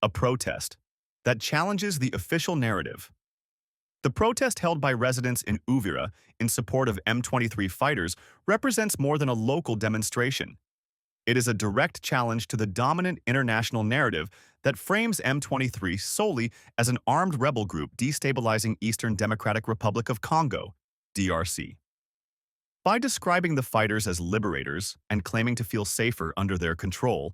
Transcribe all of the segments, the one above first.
a protest that challenges the official narrative. The protest held by residents in Uvira in support of M23 fighters represents more than a local demonstration. It is a direct challenge to the dominant international narrative that frames M23 solely as an armed rebel group destabilizing Eastern Democratic Republic of Congo, DRC. By describing the fighters as liberators and claiming to feel safer under their control,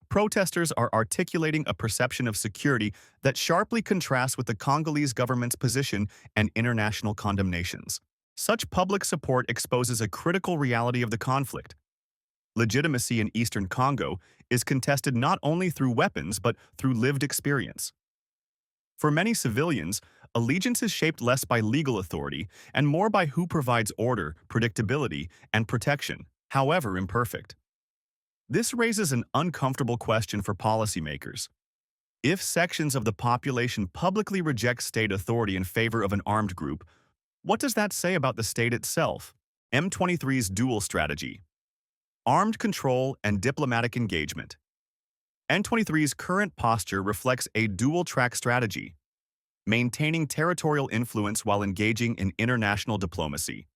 protesters are articulating a perception of security that sharply contrasts with the Congolese government's position and international condemnations. Such public support exposes a critical reality of the conflict. Legitimacy in Eastern Congo is contested not only through weapons but through lived experience. For many civilians, allegiance is shaped less by legal authority and more by who provides order, predictability, and protection, however imperfect. This raises an uncomfortable question for policymakers. If sections of the population publicly reject state authority in favor of an armed group, what does that say about the state itself? M23's dual strategy: armed control and diplomatic engagement. M23's current posture reflects a dual-track strategy, maintaining territorial influence while engaging in international diplomacy.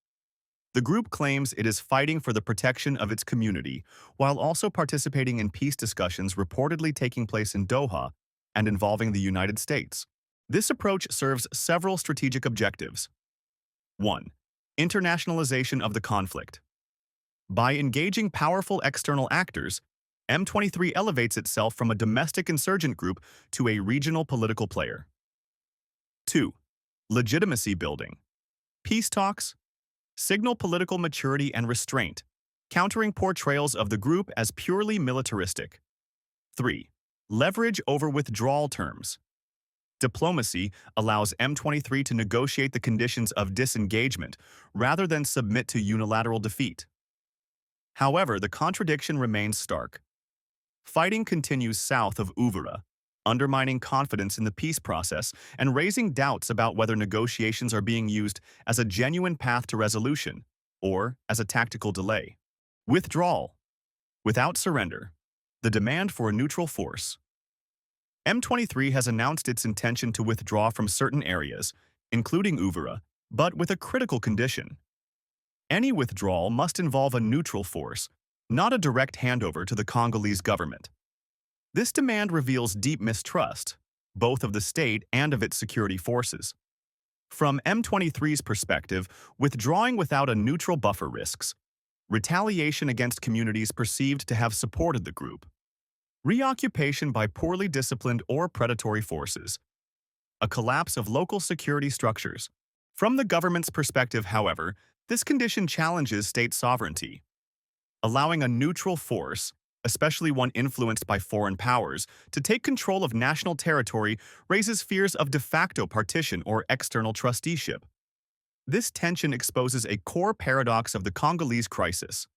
The group claims it is fighting for the protection of its community, while also participating in peace discussions reportedly taking place in Doha and involving the United States. This approach serves several strategic objectives. 1. Internationalization of the conflict. By engaging powerful external actors, M23 elevates itself from a domestic insurgent group to a regional political player. 2. Legitimacy building. Peace talks signal political maturity and restraint, countering portrayals of the group as purely militaristic. 3. Leverage over withdrawal terms. Diplomacy allows M23 to negotiate the conditions of disengagement rather than submit to unilateral defeat. However, the contradiction remains stark. Fighting continues south of Uvira, undermining confidence in the peace process and raising doubts about whether negotiations are being used as a genuine path to resolution or as a tactical delay. Withdrawal. Without surrender. The demand for a neutral force. M23 has announced its intention to withdraw from certain areas, including Uvira, but with a critical condition. Any withdrawal must involve a neutral force, not a direct handover to the Congolese government. This demand reveals deep mistrust, both of the state and of its security forces. From M23's perspective, withdrawing without a neutral buffer risks retaliation against communities perceived to have supported the group, reoccupation by poorly disciplined or predatory forces, a collapse of local security structures. From the government's perspective, however, this condition challenges state sovereignty. Allowing a neutral force, especially one influenced by foreign powers, to take control of national territory raises fears of de facto partition or external trusteeship. This tension exposes a core paradox of the Congolese crisis.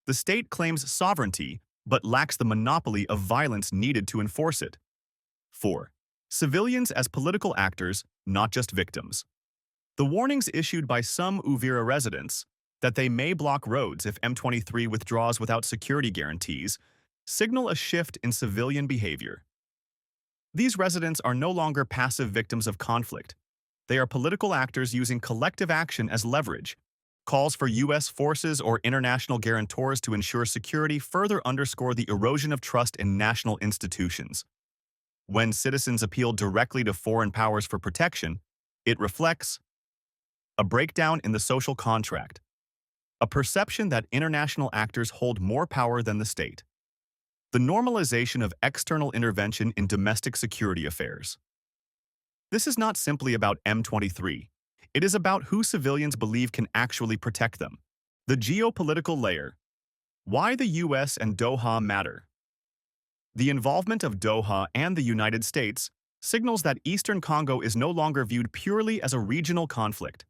The state claims sovereignty, but lacks the monopoly of violence needed to enforce it. 4. Civilians as political actors, not just victims. The warnings issued by some Uvira residents that they may block roads if M23 withdraws without security guarantees signal a shift in civilian behavior. These residents are no longer passive victims of conflict. They are political actors using collective action as leverage. Calls for U.S. forces or international guarantors to ensure security further underscore the erosion of trust in national institutions. When citizens appeal directly to foreign powers for protection, it reflects a breakdown in the social contract, a perception that international actors hold more power than the state, the normalization of external intervention in domestic security affairs. This is not simply about M23. It is about who civilians believe can actually protect them. The geopolitical layer. Why the U.S. and Doha matter. The involvement of Doha and the United States signals that Eastern Congo is no longer viewed purely as a regional conflict.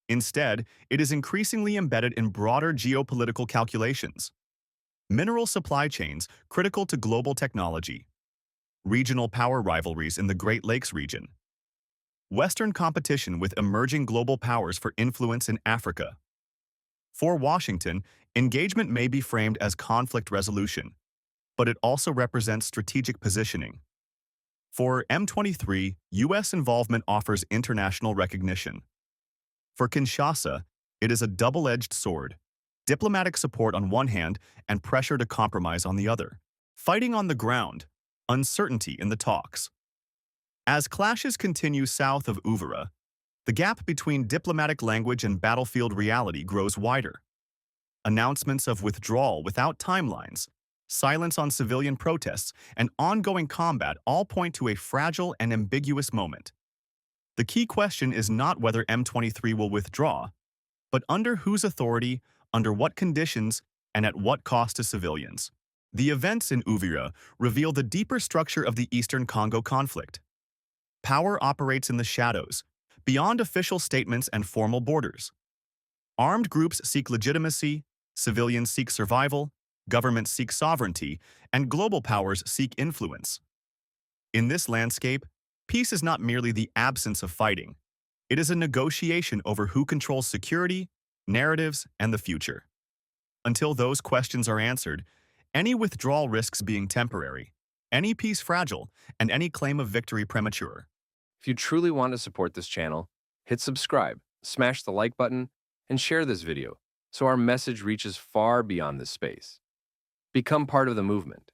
Instead, it is increasingly embedded in broader geopolitical calculations. Mineral supply chains critical to global technology. Regional power rivalries in the Great Lakes region. Western competition with emerging global powers for influence in Africa. For Washington, engagement may be framed as conflict resolution, but it also represents strategic positioning. For M23, U.S. involvement offers international recognition. For Kinshasa, it is a double-edged sword, diplomatic support on one hand and pressure to compromise on the other. Fighting on the ground, uncertainty in the talks. As clashes continue south of Uvira, the gap between diplomatic language and battlefield reality grows wider. Announcements of withdrawal without timelines, silence on civilian protests, and ongoing combat all point to a fragile and ambiguous moment. The key question is not whether M23 will withdraw, but under whose authority, under what conditions, and at what cost to civilians. The events in Uvira reveal the deeper structure of the Eastern Congo conflict. Power operates in the shadows, beyond official statements and formal borders. Armed groups seek legitimacy, civilians seek survival, governments seek sovereignty, and global powers seek influence. In this landscape, peace is not merely the absence of fighting. It is a negotiation over who controls security, narratives, and the future. Until those questions are answered, any withdrawal risks being temporary, any peace fragile, and any claim of victory premature. If you truly want to support this channel, hit subscribe, smash the like button, and share this video so our message reaches far beyond this space. Become part of the movement.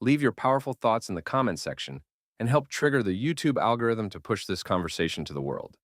Leave your powerful thoughts in the comment section and help trigger the YouTube algorithm to push this conversation to the world.